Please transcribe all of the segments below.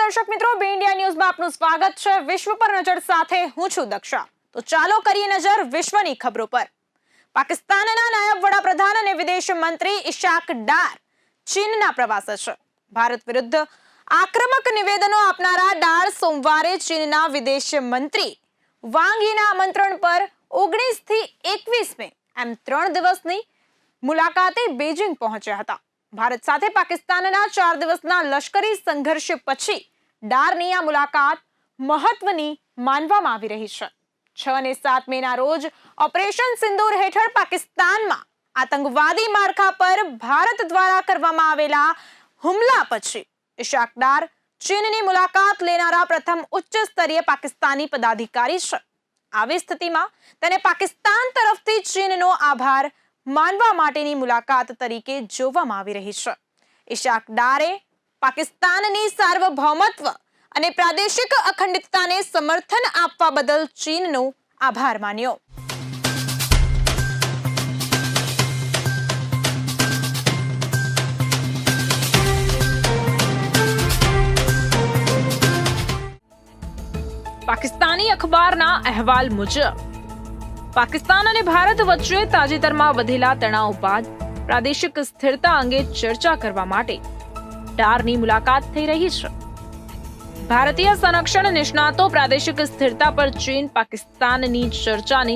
દર્શક મિત્રો, બે ઇન્ડિયા ન્યૂઝમાં આપનું સ્વાગત છે। વિશ્વ પર નજર સાથે હું છું દક્ષા। તો ચાલો કરીએ નજર વિશ્વની ખબરો પર। પાકિસ્તાનના નાયબ વડાપ્રધાન અને વિદેશ મંત્રી ઇશાક ડાર ચીનના પ્રવાસે છે। ભારત વિરુદ્ધ આક્રમક નિવેદનો આપનારા ડાર સોમવારે ચીનના વિદેશ મંત્રી વાંગ યીના આમંત્રણ પર 19 થી 21 મે એમ 3 દિવસની મુલાકાતે બેઇજિંગ પહોંચ્યા હતા। ભારત સાથે પાકિસ્તાનના 4 દિવસના લશ્કરી સંઘર્ષ પછી ડારની આ મુલાકાત મહત્વની માનવામાં આવી રહી છે। 6 અને 7 મેના રોજ ઓપરેશન સિંદૂર હેઠળ પાકિસ્તાનમાં આતંકવાદી માળખા પર ભારત દ્વારા કરવામાં આવેલા હુમલા પછી ઇશાક ડાર ચીનની મુલાકાત લેનારા પ્રથમ ઉચ્ચ સ્તરીય પાકિસ્તાની પદાધિકારી છે। આવી સ્થિતિમાં તેને પાકિસ્તાન તરફથી ચીનનો આભાર માનવા માટેની મુલાકાત તરીકે જોવામાં આવી રહી છે। ઇશાક ડારે પાકિસ્તાનની સાર્વભૌમત્વ અને પ્રાદેશિક અખંડિતતાને સમર્થન આપવા બદલ ચીનનો આભાર માન્યો। પાકિસ્તાની અખબારના અહેવાલ મુજબ પાકિસ્તાન અને ભારત વચ્ચે તાજેતરમાં વધેલા તણાવ બાદ પ્રાદેશિક સ્થિરતા અંગે ચર્ચા કરવા માટે ડારની મુલાકાત થઈ રહી છે। ભારતીય સંરક્ષણ નિષ્ણાતો પ્રાદેશિક સ્થિરતા પર ચીન પાકિસ્તાનની ચર્ચાને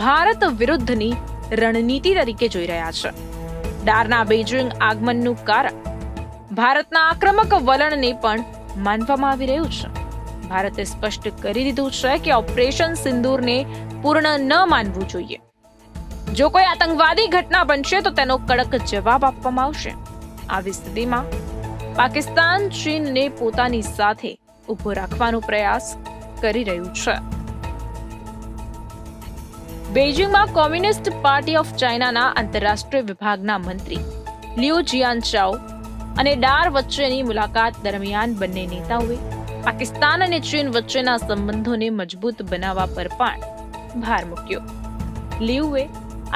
ભારત વિરુદ્ધની રણનીતિ તરીકે જોઈ રહ્યા છે। ડારના બેઇજિંગ આગમનનું કારણ ભારતના આક્રમક વલણને પણ માનવામાં આવી રહ્યું છે। ભારતે સ્પષ્ટ કરી દીધું છે કે ઓપરેશન સિંદૂરને પૂર્ણ ન માનવું જોઈએ। જો કોઈ આતંકવાદી ઘટના બનશે તો તેનો કડક જવાબ આપવામાં આવશે। આવી સ્થિતિમાં પાકિસ્તાન ચીનને પોતાની સાથે ઊભો રાખવાનો પ્રયાસ કરી રહ્યું છે। બેઇજિંગમાં કોમ્યુનિસ્ટ પાર્ટી ઓફ ચાઇનાના આંતરરાષ્ટ્રીય વિભાગના મંત્રી લિયુ જિયાનચાઓ અને ડાર વચ્ચેની મુલાકાત દરમિયાન બંને નેતાઓએ પાકિસ્તાન અને ચીન વચ્ચેના સંબંધોને મજબૂત બનાવવા પર પણ ભાર મૂક્યો। લિયુએ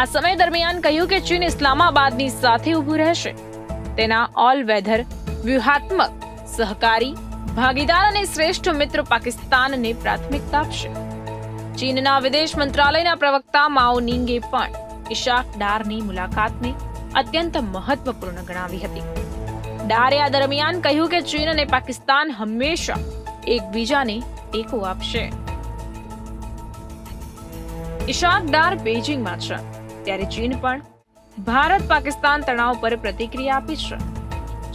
આ સમય દરમિયાન કહ્યું કે ચીન ઇસ્લામાબાદની સાથે ઊભું રહેશે, તેના ઓલ વેધર વ્યૂહાત્મક સહકારી ભાગીદાર અને શ્રેષ્ઠ મિત્ર પાકિસ્તાનને પ્રાથમિકતા આપશે। ચીનના વિદેશ મંત્રાલયના પ્રવક્તા માઓ નિંગે પણ ઇશાક ડારની મુલાકાતને અત્યંત મહત્વપૂર્ણ ગણાવી હતી। ડારે આ દરમિયાન કહ્યું કે ચીન અને પાકિસ્તાન હંમેશા એકબીજાને ટેકો આપશે। ઇશાક ડાર બેઇજિંગમાં છે ત્યારે ચીન પણ ભારત પાકિસ્તાન તણાવ પર પ્રતિક્રિયા આપી છે।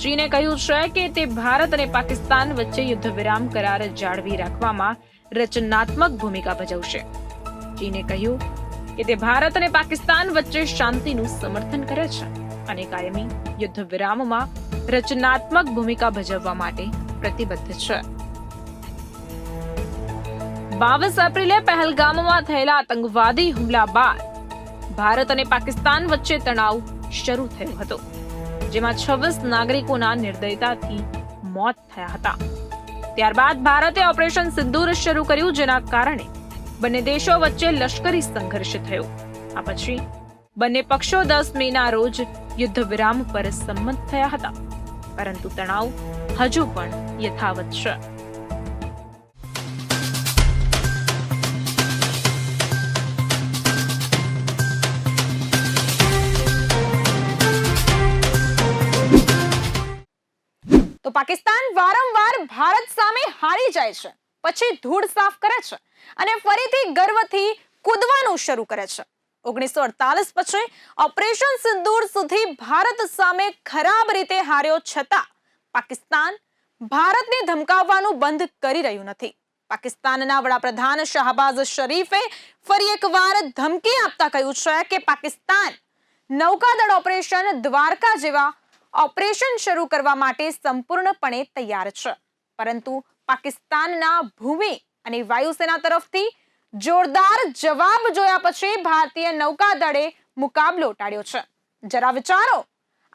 ચીને કહ્યું છે કે તે ભારત અને પાકિસ્તાન વચ્ચે યુદ્ધ વિરામ કરાર જાળવી રાખવામાં રચનાત્મક ભૂમિકા ભજવશે। ચીને કહ્યું કે તે ભારત અને પાકિસ્તાન વચ્ચે શાંતિનું સમર્થન કરે છે અને કાયમી યુદ્ધ વિરામમાં રચનાત્મક ભૂમિકા ભજવવા માટે પ્રતિબદ્ધ છે। 22 એપ્રિલે પહેલગામમાં થયેલા આતંકવાદી હુમલા બાદ ભારત અને પાકિસ્તાન વચ્ચે તણાવ શરૂ થયો હતો, જેમાં 26 નાગરિકોના નિર્દયતાથી મોત થયા હતા। ત્યારબાદ ભારતે ઓપરેશન સિંદૂર શરૂ કર્યું, જેના કારણે બંને દેશો વચ્ચે લશ્કરી સંઘર્ષ થયો। આ પછી બંને પક્ષો 10 મેના રોજ યુદ્ધ વિરામ પર સંમત થયા હતા, પરંતુ તણાવ હજુ પણ યથાવત છે। તો પાકિસ્તાન વારંવાર ભારત સામે હારી જાય છે, પછી ધૂળ સાફ કરે છે અને ફરીથી ગર્વથી કૂદવાનું શરૂ કરે છે। 1948 પછી ઓપરેશન સિંદૂર સુધી ભારત સામે ખરાબ રીતે હાર્યો છતાં પાકિસ્તાન ભારતને ધમકાવવાનું બંધ કરી રહ્યું નથી। પાકિસ્તાનના વડાપ્રધાન શાહબાઝ શરીફે ફરી એકવાર ધમકી આપતા કહ્યું છે કે પાકિસ્તાન નૌકાદળ ઓપરેશન દ્વારકા જેવા ઓપરેશન શરૂ કરવા માટે સંપૂર્ણપણે તૈયાર છે, પરંતુ પાકિસ્તાનના ભૂમિ અને વાયુસેના તરફથી જોરદાર જવાબ જોયા પછી ભારતીય નૌકાદળે મુકાબલો ટાળ્યો છે। જરા વિચારો,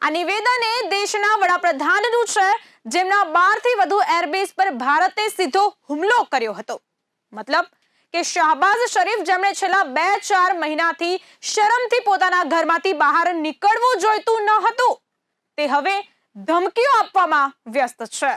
આ નિવેદન એ દેશના વડાપ્રધાનનું છે, જેમના 12 થી વધુ એરબેઝ પર ભારતે સીધો હુમલો કર્યો હતો। મતલબ કે શાહબાઝ શરીફ, જેમણે છેલ્લા 2-4 મહિનાથી શરમથી પોતાના ઘરમાંથી બહાર નીકળવું જોઈતું ન હતું, તે હવે ધમકીઓ આપવામાં વ્યસ્ત છે।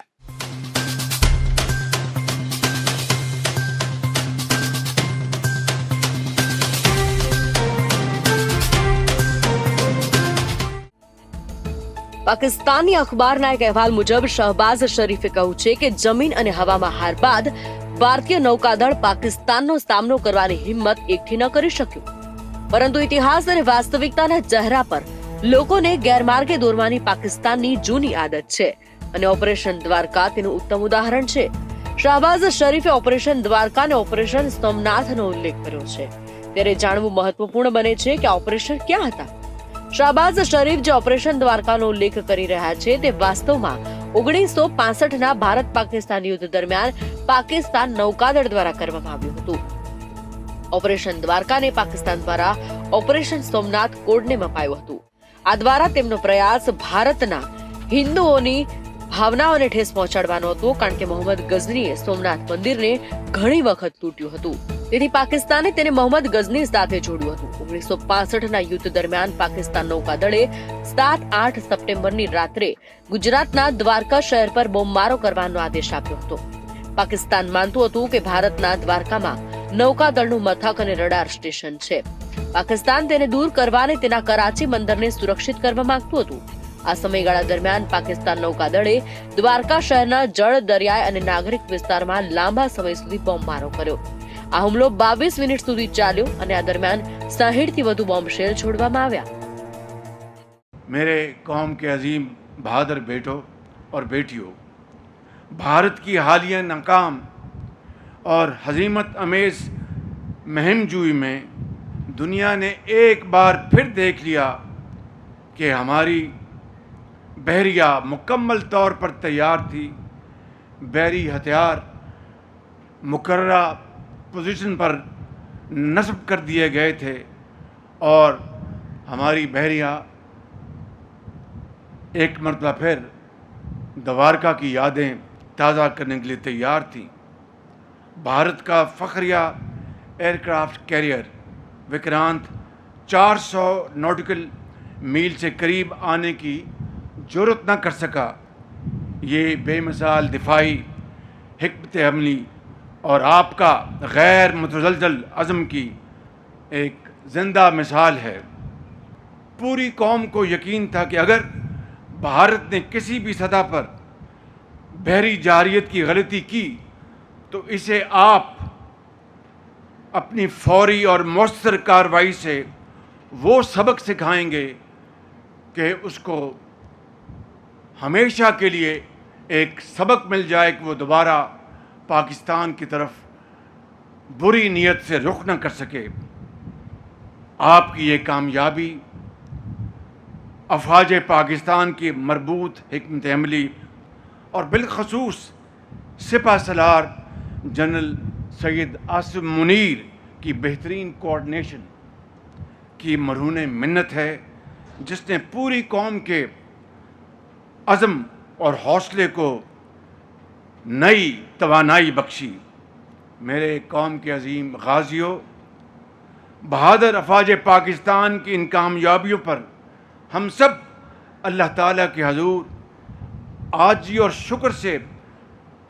પાકિસ્તાની અખબારના એક અહેવાલ મુજબ શહબાઝ શરીફે કહ્યું છે કે જમીન અને હવામાં હાર બાદ ભારતીય નૌકાદળ પાકિસ્તાનનો સામનો કરવાની હિંમત એકઠી ન કરી શક્યું. પરંતુ ઇતિહાસ અને વાસ્તવિકતાના ચહેરા પર લોકોને ગેરમાર્ગે દોરવાની પાકિસ્તાનની જૂની આદત છે અને ઓપરેશન દ્વારકા તેનું ઉત્તમ ઉદાહરણ છે. શહબાઝ શરીફે ઓપરેશન દ્વારકા અને ઓપરેશન સોમનાથનો ઉલ્લેખ કર્યો છે. ત્યારે જાણવું મહત્વપૂર્ણ બને છે કે આ ઓપરેશન ક્યાં હતા. શહબાઝ શરીફ જે ઓપરેશન દ્વારકાનો ઉલ્લેખ કરી રહ્યા છે તે વાસ્તવમાં 1965ના ભારત પાકિસ્તાન યુદ્ધ દરમિયાન પાકિસ્તાન નૌકાદળ દ્વારા કરવામાં આવ્યું હતું. ઓપરેશન દ્વારકાને પાકિસ્તાન દ્વારા ઓપરેશન સોમનાથ કોડનેમ અપાયું હતું. આ દ્વારા તેમનો પ્રયાસ ભારતના હિન્દુઓની ભાવનાઓને ઠેસ પહોંચાડવાનો હતો, કારણ કે મોહમ્મદ ગઝનીએ સોમનાથ મંદિરને ઘણી વખત તૂટ્યું હતું. તેથી પાકિસ્તાને તેને મોહમ્મદ ગઝની સાથે જોડ્યું હતું. 1965ના યુદ્ધ દરમિયાન પાકિસ્તાન નૌકાદળે 7-8 સપ્ટેમ્બરની રાત્રે ગુજરાતના દ્વારકા શહેર પર બોમ્બમારો કરવાનો આદેશ આપ્યો હતો. પાકિસ્તાન માનતું હતું કે ભારતના દ્વારકામાં નૌકાદળનું મથક અને રડાર સ્ટેશન છે. પાકિસ્તાન તેને દૂર કરવા અને તેના કરાચી બંદરને સુરક્ષિત કરવા માંગતું હતું. આ સમયગાળા દરમિયાન પાકિસ્તાન નૌકાદળે દ્વારકા શહેરના જળ, દરિયાઈ અને નાગરિક વિસ્તારમાં લાંબા સમય સુધી બોમ્બમારો કર્યો. આ હુમલો 22 મિનિટ સુધી ચાલ્યો અને આ દરમિયાન 60થી વધુ બોમ્બશેલ છોડવામાં આવ્યા. मेरे कौम के अजीम बहादुर बेटों और बेटियों, भारत की हालिया नाकाम और हजीमत अमेज महमजूई में दुनिया ने एक बार फिर देख लिया कि हमारी बहरिया मुकम्मल तौर पर तैयार थी. बहरी हथियार मुकर्ररा पोजीशन पर नस्ब कर दिए गए थे और हमारी बहरिया एक मरतबा फिर द्वारका की यादें ताज़ा करने के लिए तैयार थी. भारत का फ़ख्रिया एयरक्राफ्ट कैरियर विक्रांत 400 नॉटिकल मील से करीब आने की ज़रूरत न कर सका. ये बेमिसाल दिफाई हिकमत अमली और आपका गैर मुतज़लज़ल अज़म की एक ज़िंदा मिसाल है. पूरी कौम को यकीन था कि अगर भारत ने किसी भी सतह पर बहरी जारियत की गलती की तो इसे आप अपनी फौरी और मौसर कार्रवाई से वो सबक सिखाएंगे कि उसको हमेशा के लिए एक सबक मिल जाए कि वो दोबारा पाकिस्तान की तरफ बुरी नीयत से रुख न कर सके. आपकी ये कामयाबी अफवाज पाकिस्तान की मरबूत हिकमत अमली और बिलखसूस सिपा सलार जनरल सैयद आसिम मुनीर की बेहतरीन कोऑर्डिनेशन की मरहून मिन्नत है, जिसने पूरी कौम के अज़म और हौसले को नई तवानाई बख्शी. मेरे कौम के अजीम गाजियों, बहादुर अफवाज पाकिस्तान की इन कामयाबियों पर हम सब अल्लाह ताला के हजूर आजी और शुक्र से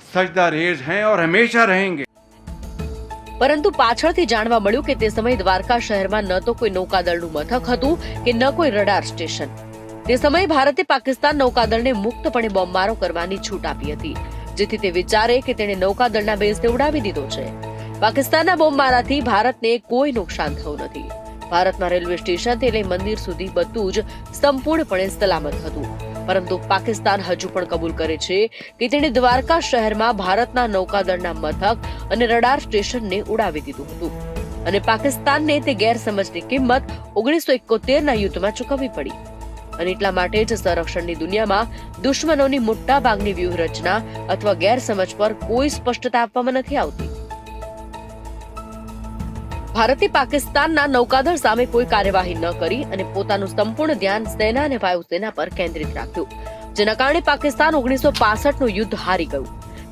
सजदा रेज हैं और हमेशा रहेंगे. પરંતુ પાછળથી જાણવા મળ્યું કે તે સમયે દ્વારકા શહેરમાં ન તો કોઈ નૌકાદળનું મથક હતું કે ન કોઈ રડાર સ્ટેશન. તે સમયે ભારતે પાકિસ્તાન નૌકાદળને મુક્તપણે બોમ્બમારો કરવાની છૂટ આપી હતી, જેથી તે વિચારે કે તેણે નૌકાદળના બેઝને ઉડાવી દીધો છે. પાકિસ્તાનના બોમ્બમારાથી ભારતને કોઈ નુકસાન થયું નથી. ભારતમાં રેલવે સ્ટેશનથી લઈ મંદિર સુધી બધું જ સંપૂર્ણપણે સલામત હતું. પરંતુ પાકિસ્તાન હજુ પણ કબૂલ કરે છે કે તેણે દ્વારકા શહેરમાં ભારતના નૌકાદળના મથક અને રડાર સ્ટેશનને ઉડાવી દીધું હતું અને પાકિસ્તાનને તે ગેરસમજની કિંમત 1971ના યુદ્ધમાં ચૂકવવી પડી. અને એટલા માટે જ સંરક્ષણની દુનિયામાં દુશ્મનોની મોટા ભાગની વ્યૂહરચના અથવા ગેરસમજ પર કોઈ સ્પષ્ટતા આપવામાં નથી આવતી. ભારતે પાકિસ્તાનના નૌકાદળ સામે કોઈ કાર્યવાહી ન કરી અને પોતાનું સંપૂર્ણ ધ્યાન સેના અને વાયુસેના પર કેન્દ્રિત રાખ્યું, જેના કારણે પાકિસ્તાન 1965નું યુદ્ધ હારી ગયું.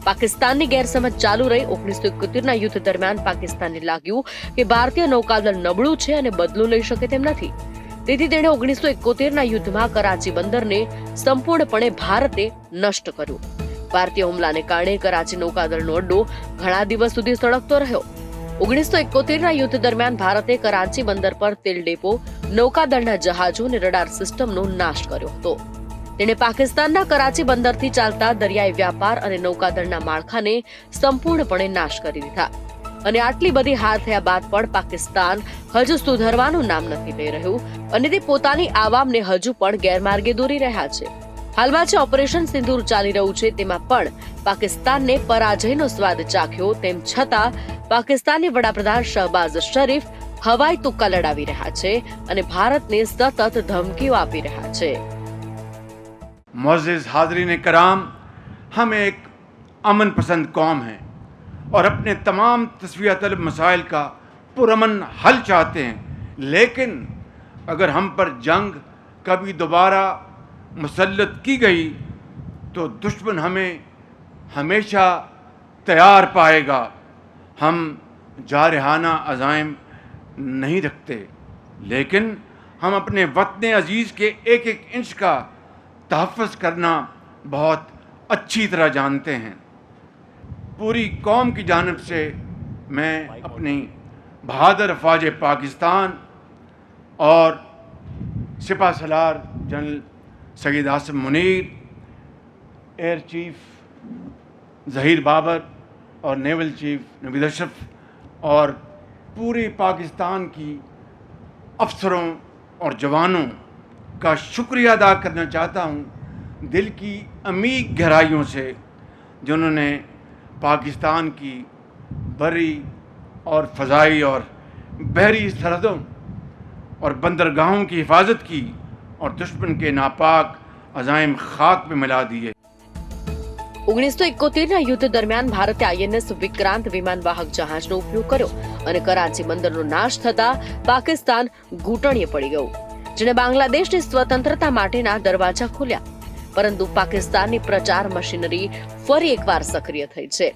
પાકિસ્તાનની ગેરસમજ ચાલુ રહી. 1971ના યુદ્ધ દરમિયાન પાકિસ્તાનને લાગ્યું કે ભારતીય નૌકાદળ નબળું છે અને બદલો લઈ શકે તેમ નથી. તેથી તેણે 1971ના યુદ્ધમાં કરાચી બંદરને સંપૂર્ણપણે ભારતે નષ્ટ કર્યું. ભારતીય હુમલાને કારણે કરાચી નૌકાદળનો અડ્ડો ઘણા દિવસ સુધી સળગતો રહ્યો. 1971ના યુદ્ધ દરમિયાન ભારતે કરાચી બંદર પર તેલ ડેપો, નૌકાદળના જહાજો અને રડાર સિસ્ટમનો નાશ કર્યો હતો. તેણે પાકિસ્તાનના કરાચી બંદરથી ચાલતા દરિયાઈ વ્યાપાર અને નૌકાદળના માળખાને સંપૂર્ણપણે નાશ કરી દીધા. અને આટલી બધી હાર થયા બાદ પણ પાકિસ્તાન હજુ સુધરવાનું નામ નથી લઈ રહ્યું અને તે પોતાની આવામને હજુ પણ ગેરમાર્ગે દોરી રહ્યા છે. હાલમાં જે ઓપરેશન સિંદૂર ચાલી રહ્યું છે તેમાં પણ પાકિસ્તાનને પરાજયનો સ્વાદ ચાખ્યો તેમ છતાં પાકિસ્તાની વડાપ્રધાન શહબાઝ શરીફ હવાઈ તુક્કા લડાવી રહ્યા છે અને ભારતને સતત ધમકીઓ આપી રહ્યા છે. मुअज़्ज़िज़ हाज़रीन कराम, हम एक अमन पसंद कौम हैं और अपने तमाम तस्वीर तलब मसाइल का पुरअमन हल चाहते हैं, लेकिन अगर हम पर जंग कभी दोबारा मुसल्लत की गई तो दुश्मन हमें हमेशा तैयार पाएगा. हम जारहाना अज़ाइम नहीं रखते, लेकिन हम अपने वतन अज़ीज़ के एक एक इंच का तहफ़्फ़ुज़ करना बहुत अच्छी तरह जानते हैं. पूरी कौम की जानिब से मैं अपनी बहादुर अफ़वाज पाकिस्तान और सिपा सलार general Saeed Asim Munir, air chief Zaheer Babar और नेवल चीफ नवीद अशरफ और पूरे पाकिस्तान की अफसरों और जवानों का शुक्रिया अदा करना चाहता हूँ दिल की अमीर गहराइयों से, जिन्होंने पाकिस्तान की बरी और फ़ज़ाई और बहरी सरहदों और बंदरगाहों की हिफाजत की और दुश्मन के नापाक अज़ाइम खाक में मिला दिए. 1971ના યુદ્ધ દરમિયાન ભારતે આઈએનએસ વિક્રાંત વિમાનવાહક જહાજનો ઉપયોગ કર્યો અને કરાચી બંદરનો નાશ થતા પાકિસ્તાન ઘૂંટણીએ પડી ગયું, જેણે બાંગ્લાદેશની સ્વતંત્રતા માટેના દરવાજા ખોલ્યા. પરંતુ પાકિસ્તાનની પ્રચાર મશીનરી ફરી એકવાર સક્રિય થઈ છે.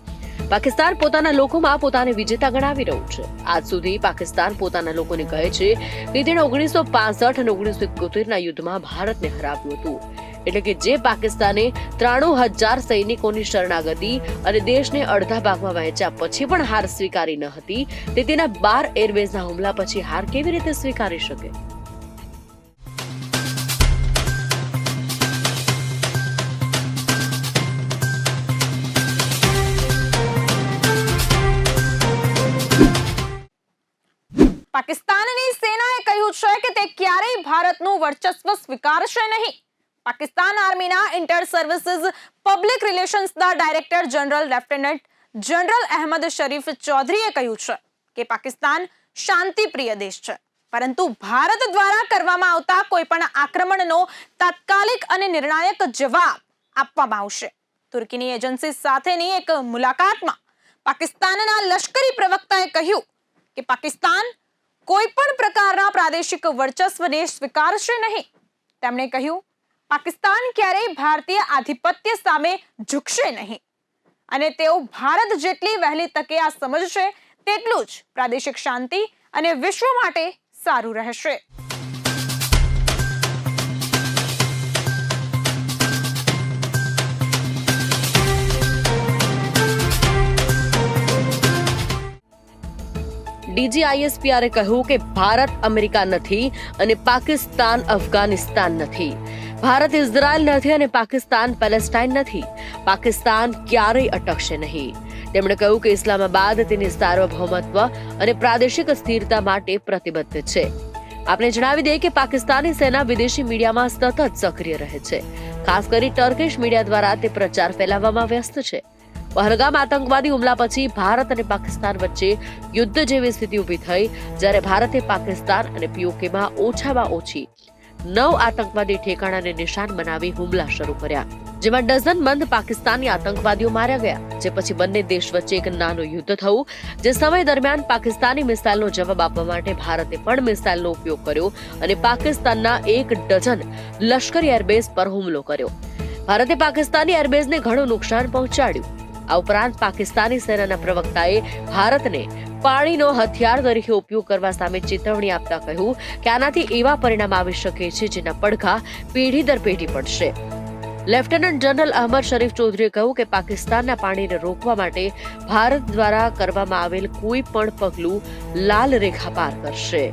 પાકિસ્તાન પોતાના લોકોમાં પોતાને વિજેતા ગણાવી રહ્યું છે. આજ સુધી પાકિસ્તાન પોતાના લોકોને કહે છે કે તેણે 1965 અને 1971ના યુદ્ધમાં ભારતને હરાવ્યું હતું. એટલે કે જે પાકિસ્તાને 93,000 સૈનિકોની શરણાગતિ અને દેશને અડધા ભાગમાં વહેંચ્યા પછી પણ હાર સ્વીકારી ન હતી, તે તેના 12 એરબેઝના હુમલા પછી હાર કેવી રીતે સ્વીકારી શકે? પાકિસ્તાનની સેનાએ કહ્યું છે કે તે ક્યારેય ભારતનું વર્ચસ્વ સ્વીકારશે નહીં. પાકિસ્તાન આર્મીના ઇન્ટર સર્વિસીસ પબ્લિક રિલેશન્સના director general lieutenant general Ahmed Sharif ચૌધરીએ કહ્યું છે કે પાકિસ્તાન શાંતિપ્રિય દેશ છે, પરંતુ ભારત દ્વારા કરવામાં આવતા કોઈ પણ આક્રમણનો તાત્કાલિક અને નિર્ણાયક જવાબ આપવામાં આવશે. તુર્કીની એજન્સી સાથેની એક મુલાકાતમાં પાકિસ્તાનના લશ્કરી પ્રવક્તાએ કહ્યું કે પાકિસ્તાન કોઈ પણ પ્રકારના પ્રાદેશિક વર્ચસ્વને સ્વીકારશે નહીં. તેમણે કહ્યું, પાકિસ્તાન ક્યારેય ભારતીય આધિપત્ય સામે ઝૂકશે નહીં અને તેઓ ભારત જેટલી વહેલી તકે આ સમજશે તેટલું જ પ્રાદેશિક શાંતિ અને વિશ્વ માટે સારું રહેશે. DGISPRએ કહ્યું કે ભારત અમેરિકા નથી અને પાકિસ્તાન અફઘાનિસ્તાન નથી. ભારત ઇઝરાયલ નથી અને પાકિસ્તાન પેલેસ્ટાઇન નથી. પાકિસ્તાન ક્યારેય અટકશે નહીં. તેમણે કહ્યું કે ઇસ્લામાબાદ તેની સાર્વભૌમત્વ અને પ્રાદેશિક સ્થિરતા માટે પ્રતિબદ્ધ છે. આપણે જણાવી દઈએ કે પાકિસ્તાની સેના વિદેશી મીડિયામાં સતત સક્રિય રહે છે. ખાસ કરી ટર્કિશ મીડિયા દ્વારા તે પ્રચાર ફેલાવવામાં વ્યસ્ત છે. પહલગામ આતંકવાદી હુમલા પછી ભારત અને પાકિસ્તાન વચ્ચે યુદ્ધ જેવી સ્થિતિ ઊભી થઈ, જ્યારે ભારતે પાકિસ્તાન અને પીઓકેમાં ઓછામાં ઓછી 9 આતંકવાદી ઠેકાણાને નિશાન બનાવી હુમલા શરૂ કર્યા, જેમાં ડઝનબંધ પાકિસ્તાની આતંકવાદીઓ માર્યા ગયા. જે પછી બંને દેશ વચ્ચે એક નાનું યુદ્ધ થયું, જે સમય દરમિયાન પાકિસ્તાની મિસાઇલનો જવાબ આપવા માટે ભારતે પણ મિસાઇલનો ઉપયોગ કર્યો અને પાકિસ્તાનના 1 ડઝન લશ્કરી એરબેઝ પર હુમલો કર્યો. ભારતે પાકિસ્તાની એરબેઝને ઘણું નુકસાન પહોંચાડ્યું. આ ઉપરાંત પાકિસ્તાની સેનાના પ્રવક્તાએ ભારતને પાણીનો હથિયાર તરીકે ઉપયોગ કરવા સામે ચેતવણી આપતા કહ્યું કે આનાથી એવા પરિણામ આવી શકે છે જેના પડઘા પેઢી દર પેઢી પડશે. લેફ્ટનન્ટ જનરલ અહમદ શરીફ ચૌધરીએ કહ્યું કે પાકિસ્તાનના પાણીને રોકવા માટે ભારત દ્વારા કરવામાં આવેલ કોઈ પણ પગલું લાલ રેખા પાર કરશે.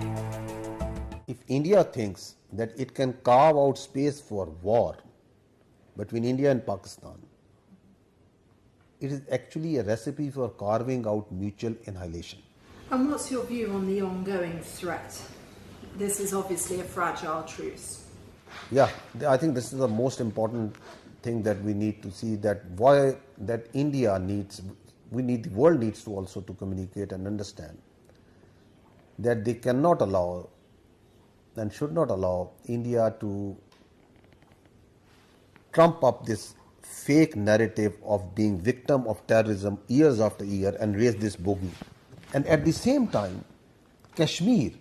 If India thinks that it can carve out space for war between India and Pakistan, it is actually a recipe for carving out mutual annihilation. And what's your view on the ongoing threat? This is obviously a fragile truce. Yeah, I think this is the most important thing that we need to see, that why that India needs, the world needs to also to communicate and understand that they cannot allow and should not allow India to trump up this fake narrative of being victim of terrorism years after year and raise this bogey. And at the same time, Kashmir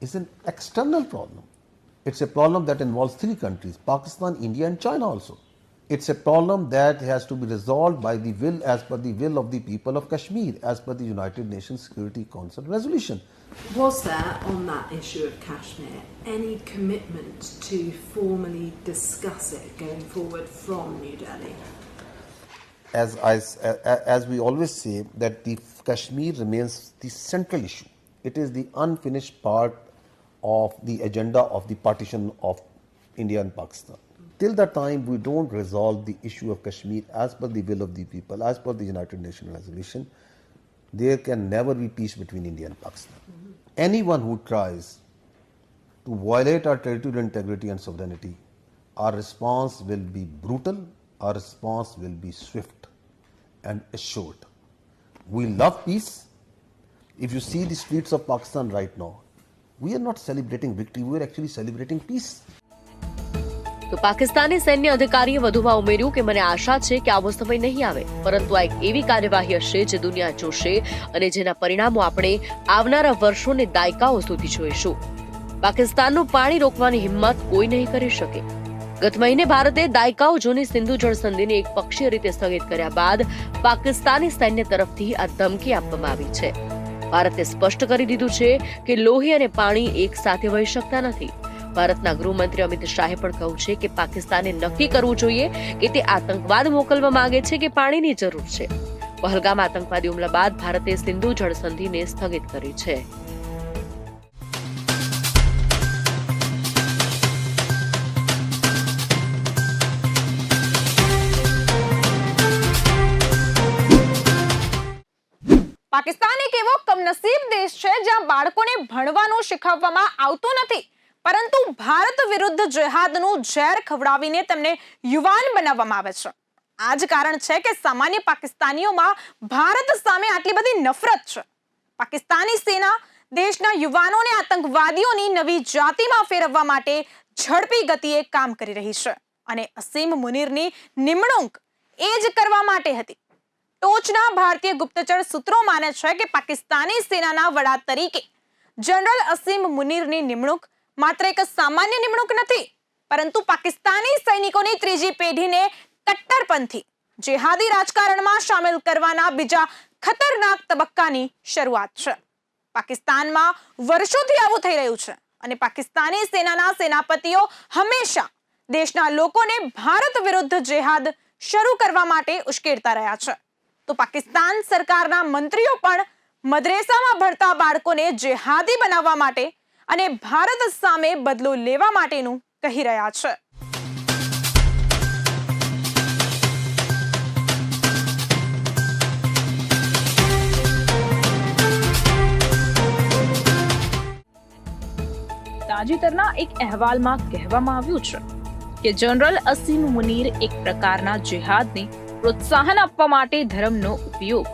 is an external problem. It's a problem that involves three countries, Pakistan, India and China also. It's a problem that has to be resolved by the will, as per the will of the people of Kashmir, as per the United Nations Security Council resolution. Was there, on that issue of Kashmir, any commitment to formally discuss it going forward from New Delhi? As we always say, that the Kashmir remains the central issue. It is the unfinished part of the agenda of the partition of India and Pakistan. Till the time we don't resolve the issue of Kashmir as per the will of the people, as per the United Nations resolution, there can never be peace between India and Pakistan. Anyone who tries to violate our territorial integrity and sovereignty, our response will be brutal, our response will be swift and assured. We love peace. If you see the streets of Pakistan right now, we are not celebrating victory, we are actually celebrating peace. તો પાકિસ્તાની સૈન્ય અધિકારીએ વધુમાં ઉમેર્યું કે મને આશા છે કે આવો સમય નહીં આવે, પરંતુ આ એક એવી કાર્યવાહી હશે જે દુનિયા જોશે અને જેના પરિણામો આપણે આવનારા વર્ષોને દાયકાઓ સુધી જોઈશું. પાકિસ્તાનનું પાણી રોકવાની હિંમત કોઈ નહીં કરી શકે. ગત મહિને ભારતે દાયકાઓ જૂની સિંધુ જળ સંધિને એક પક્ષીય રીતે સ્થગિત કર્યા બાદ પાકિસ્તાની સૈન્ય તરફથી આ ધમકી આપવામાં આવી છે. ભારતે સ્પષ્ટ કરી દીધું છે કે લોહી અને પાણી એક સાથે વહી શકતા નથી. ભારતના ગૃહમંત્રી અમિત શાહે પણ કહ્યું છે કે પાકિસ્તાને નક્કી કરવું જોઈએ કે તે આતંકવાદ મોકલવા માંગે છે કે પાણીની જરૂર છે. પહલગામ આતંકવાદી હુમલા બાદ ભારતે સિંધુ જળ સંધિને સ્થગિત કરી છે. પાકિસ્તાન એક એવો કમનસીબ દેશ છે જ્યાં બાળકોને ભણવાનું શીખવવામાં આવતું નથી, પરંતુ ભારત વિરુદ્ધ જેહાદનું ઝેર ખવડાવીને તેમને યુવાન બનાવવામાં આવે છે. આ જ કારણ છે કે સામાન્ય પાકિસ્તાનીઓમાં ભારત સામે આટલી બધી નફરત છે. પાકિસ્તાની સેના દેશના યુવાનોને આતંકવાદીઓની નવી જાતિમાં ફેરવવા માટે ઝડપી ગતિએ કામ કરી રહી છે અને અસીમ મુનીરની નિમણૂક એ જ કરવા માટે હતી. ટોચના ભારતીય ગુપ્તચર સૂત્રો માને છે કે પાકિસ્તાની સેનાના વડા તરીકે જનરલ અસીમ મુનીરની નિમણૂક માત્ર એક સામાન્ય નિમણૂક નથી, પરંતુ પાકિસ્તાની સૈનિકોની ત્રીજી પેઢીને કટ્ટરપંથી જેહાદી રાજકારણમાં સામેલ કરવાના બીજા ખતરનાક તબક્કાની શરૂઆત છે. પાકિસ્તાનમાં વર્ષોથી આવું થઈ રહ્યું છે અને પાકિસ્તાની સેનાના સેનાપતિઓ હંમેશા દેશના લોકોને ભારત વિરુદ્ધ જેહાદ શરૂ કરવા માટે ઉશ્કેરતા રહ્યા છે. તો પાકિસ્તાન સરકારના મંત્રીઓ પણ મદ્રેસામાં ભણતા બાળકોને જેહાદી બનાવવા માટે અને ભારત સામે બદલો લેવા માટેનું કહી રહ્યા છે. તાજેતરના એક અહેવાલમાં કહેવામાં આવ્યું છે કે જનરલ અસીમ મુનીર એક પ્રકારના જેહાદને પ્રોત્સાહન આપવા માટે ધર્મનો ઉપયોગ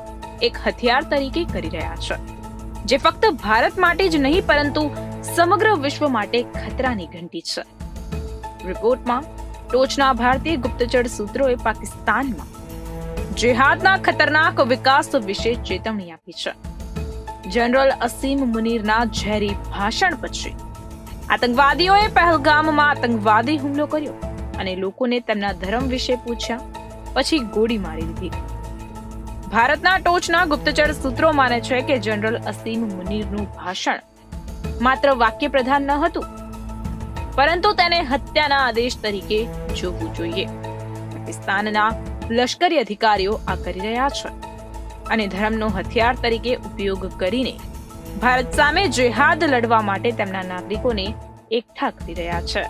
એક હથિયાર તરીકે કરી રહ્યા છે, જે ફક્ત ભારત માટે જ નહીં પરંતુ સમગ્ર વિશ્વ માટે ખતરાની ઘંટી છે. રિપોર્ટમાં ટોચના ભારતીય ગુપ્તચર સૂત્રોએ પાકિસ્તાનમાં જેહાદના ખતરનાક વિકાસ વિશે ચેતવણી આપી છે. જનરલ અસીમ મુનીરના ઝેરી ભાષણ પછી આતંકવાદીઓએ પહેલગામમાં આતંકવાદી હુમલો કર્યો અને લોકોને તેમના ધર્મ વિશે પૂછ્યા પછી ગોળી મારી દીધી. ભારતના ટોચના ગુપ્તચર સૂત્રો માને છે કે જનરલ અસીમ મુનીરનું ભાષણ માત્ર વાક્ય પ્રધાન ન હતું, પરંતુ તેને હત્યાના આદેશ તરીકે જોવું જોઈએ. પાકિસ્તાનના લશ્કરી અધિકારીઓ આ કરી રહ્યા છે અને ધર્મનો હથિયાર તરીકે ઉપયોગ કરીને ભારત સામે જેહાદ લડવા માટે તેમના નાગરિકોને એકઠા કરી રહ્યા છે.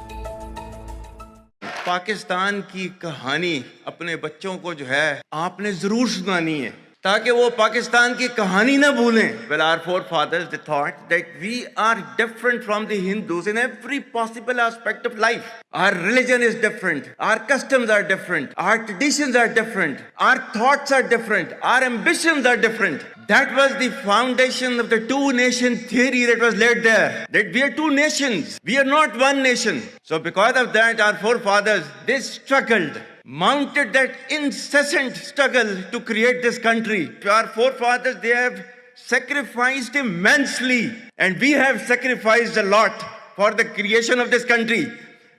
पाकिस्तान की कहानी अपने बच्चों को जो है आपने जरूर सुनानी है ताकि वो पाकिस्तान की कहानी ना भूलें. Well, our forefathers they thought that we are different from the Hindus in every possible aspect of life. Our religion is different. Our customs are different. Our traditions are different. Our thoughts are different. Our ambitions are different. That was the foundation of the two-nation theory that was laid there. That we are two nations. We are not one nation. So because of that, our forefathers, they struggled, mounted that incessant struggle to create this country. Our forefathers, they have sacrificed immensely. And we have sacrificed a lot for the creation of this country.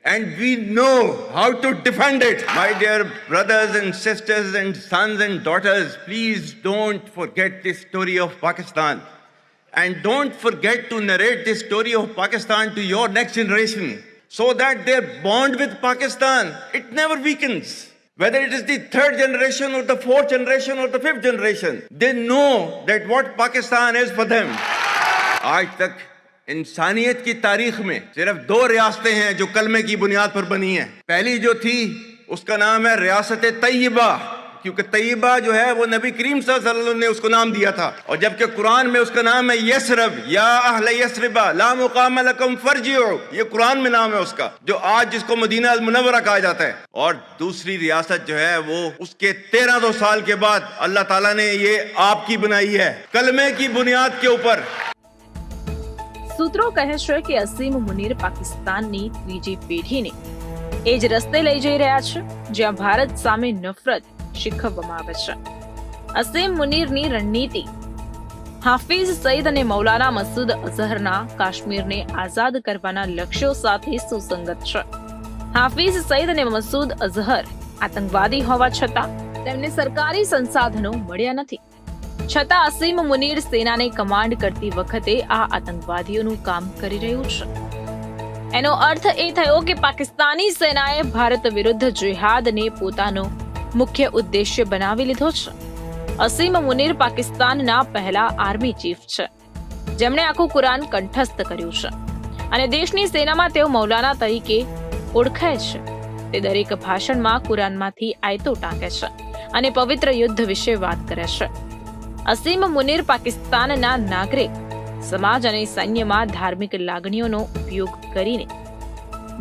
And we know how to defend it. My dear brothers and sisters and sons and daughters, please don't forget the story of Pakistan. And don't forget to narrate the story of Pakistan to your next generation so that their bond with Pakistan, it never weakens. Whether it is the third generation or the fourth generation or the fifth generation, they know that what Pakistan is for them. आज तक इंसानियत की तारीख में सिर्फ 2 रियासतें हैं जो कलमे की बुनियाद पर बनी हैं. पहली जो थी उसका नाम है रियासत तैयबा, क्योंकि तैयबा जो है वो नबी करीम सल्लल्लाहु अलैहि वसल्लम ने उसको नाम दिया था. और जबकि कुरान में उसका नाम है यसरब, या अहले यसरबा ला मुकाम लकुम फरजिउ, ये कुरान में नाम है उसका, जो आज जिसको मदीना अल मुनव्वरा कहा जाता है. और दूसरी रियासत जो है वो उसके 1300 साल के बाद अल्लाह ताला ने ये आपकी बनाई है कलमे की बुनियाद के ऊपर. સૂત્રો કહે છે કે અસીમ મુનીર પાકિસ્તાનની ત્રીજી પેઢીને એ જ રસ્તે લઈ જઈ રહ્યા છે જ્યાં ભારત સામે નફરત શીખવવામાં આવે છે. અસીમ મુનીરની રણનીતિ હાફિઝ સઈદ અને મૌલાના મસૂદ અઝહરના કાશ્મીરને આઝાદ કરવાના લક્ષ્યો સાથે સુસંગત છે. હાફિઝ સઈદ અને મસૂદ અઝહર આતંકવાદી હોવા છતાં તેમને સરકારી સંસાધનો મળ્યા નથી. છતાં અસીમ મુનીર સેનાને કમાન્ડ કરતી વખતે આ આતંકવાદીઓનું કામ કરી રહ્યું છે. એનો અર્થ એ થયો કે પાકિસ્તાની સેનાએ ભારત વિરુદ્ધ જિહાદને પોતાનો મુખ્ય ઉદ્દેશ્ય બનાવી લીધો છે. અસીમ મુનીર પાકિસ્તાનના પહેલા આર્મી ચીફ છે જેમણે આખું કુરાન કંઠસ્થ કર્યું છે અને દેશની સેનામાં તેઓ મૌલાના તરીકે ઓળખાય છે. તે દરેક ભાષણમાં કુરાનમાંથી આયતો ટાંકે છે અને પવિત્ર યુદ્ધ વિશે વાત કરે છે. અસીમ મુનીર પાકિસ્તાનના નાગરિક સમાજ અને સૈન્યમાં ધાર્મિક લાગણીઓનો ઉપયોગ કરીને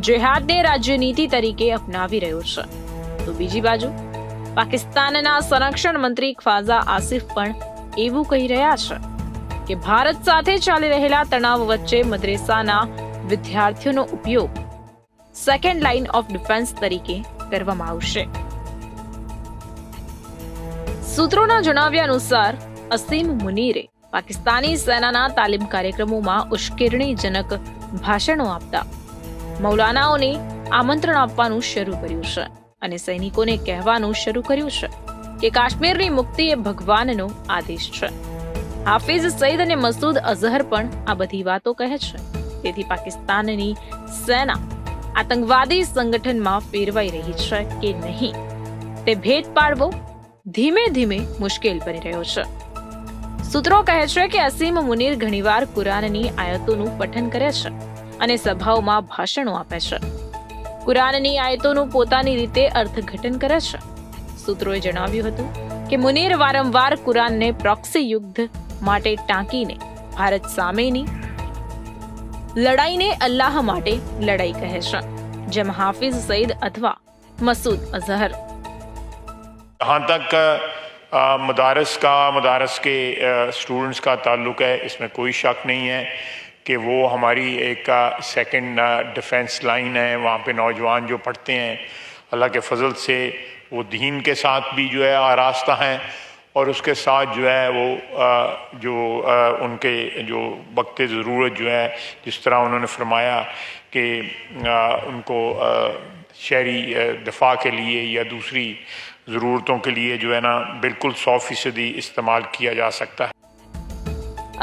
જેહાદને રાજ્યનીતિ તરીકે અપનાવી રહ્યો છે. તો બીજી બાજુ પાકિસ્તાનના સંરક્ષણ મંત્રી ખ્વાજા આસિફ પણ એવું કહી રહ્યા છે કે ભારત સાથે ચાલી રહેલા તણાવ વચ્ચે મદ્રેસાના વિદ્યાર્થીઓનો ઉપયોગ સેકન્ડ લાઇન ઓફ ડિફેન્સ તરીકે કરવામાં આવશે. સૂત્રોના જણાવ્યા અનુસાર અસીમ મુનીરે પાકિસ્તાની સેનાના તાલીમ કાર્યક્રમોમાં ઉશ્કેરણીજનક ભાષણો આપતા મૌલાનાઓને આમંત્રણ આપવાનું શરૂ કર્યું છે અને સૈનિકોને કહેવાનું શરૂ કર્યું છે કે કાશ્મીરની મુક્તિ એ ભગવાનનો આદેશ છે. હાફિઝ સઈદ અને મસૂદ અઝહર પણ આ બધી વાતો કહે છે. તેથી પાકિસ્તાનની સેના આતંકવાદી સંગઠનમાં ફેરવાઈ રહી છે કે નહીં તે ભેદ પાડવો ધીમે ધીમે મુશ્કેલ બની રહ્યો છે. સૂત્રો કહે છે કે અસીમ મુનીર ઘણીવાર કુરાનની આયતોનું પઠન કરે છે અને સભાઓમાં ભાષણો આપે છે. કુરાનની આયતોનું પોતાની રીતે અર્થઘટન કરે છે. સૂત્રોએ જણાવ્યું હતું કે મુનીર વારંવાર કુરાનને પ્રોક્સી યુદ્ધ માટે ટાંકીને ભારત સામેની લડાઈને અલ્લાહ માટે લડાઈ કહે છે, જેમાં હાફિઝ સઈદ અથવા मसूद अजहर। जहाँ तक मदारस के स्टूडेंट्स का ताल्लुक़ है, इसमें कोई शक नहीं है कि वो हमारी एक सेकंड डिफेंस लाइन है। वहाँ पे नौजवान जो पढ़ते हैं, अल्लाह के फजल से वो दीन के साथ भी जो है आरास्ता हैं, और उसके साथ जो है वो उनके जो वक्त ज़रूरत जो है, जिस तरह उन्होंने फरमाया कि उनको शहरी दफा के लिए या दूसरी ज़रूरतों के लिए जो है ना बिल्कुल 100% इस्तेमाल किया जा सकता है।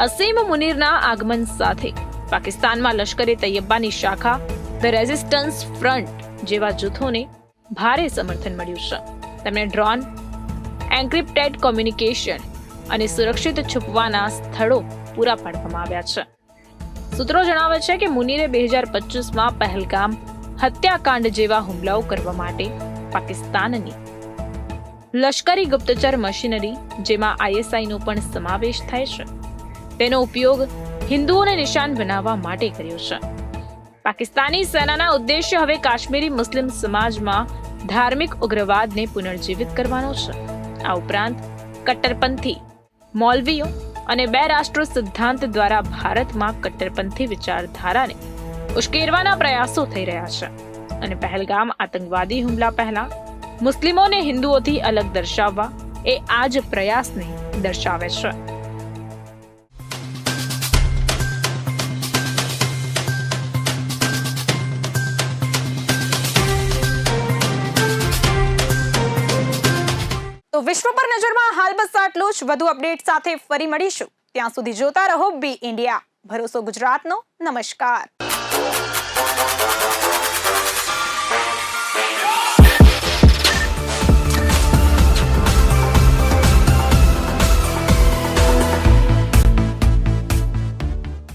અસીમ મુનીરના આગમન સાથે પાકિસ્તાનમાં લશ્કરે તૈયબાની શાખા ધ રેઝિસ્ટન્સ ફ્રન્ટ જેવા જૂથોને ભારે સમર્થન મળ્યું છે। તેમણે ડ્રોન, એન્ક્રિપ્ટેડ કોમ્યુનિકેશન અને સુરક્ષિત છુપવાના સ્થળો પૂરા પાડવામાં આવ્યા છે। સૂત્રો જણાવે છે કે મુનીરે 2025માં પહેલગામ હત્યાકાંડ જેવા હુમલાઓ કરવા માટે પાકિસ્તાનની લશ્કરી ગુપ્તચર મશીનરી, જેમાં ISI નો પણ સમાવેશ થાય છે, તેનો ઉપયોગ હિન્દુઓને નિશાન બનાવવા માટે કર્યો છે. પાકિસ્તાની સેનાના ઉદ્દેશ્ય હવે કાશ્મીરી મુસ્લિમ સમાજમાં ધાર્મિક ઉગ્રવાદને પુનર્જીવિત કરવાનો છે. આ ઉપરાંત કટ્ટરપંથી મૌલવીઓ અને 2 રાષ્ટ્ર સિદ્ધાંત દ્વારા ભારતમાં કટ્ટરપંથી વિચારધારાને ઉશ્કેરવાના પ્રયાસો થઈ રહ્યા છે. અને પહેલગામ આતંકવાદી હુમલા પહેલા મુસ્લિમોને હિન્દુઓથી અલગ દર્શાવવા એ આ જ પ્રયાસને દર્શાવે છે. તો વિશ્વ પર નજરમાં હાલ બસ આટલું જ. વધુ અપડેટ સાથે ફરી મળીશું. ત્યાં સુધી જોતા રહો બી ઇન્ડિયા, ભરોસો ગુજરાતનો. નમસ્કાર.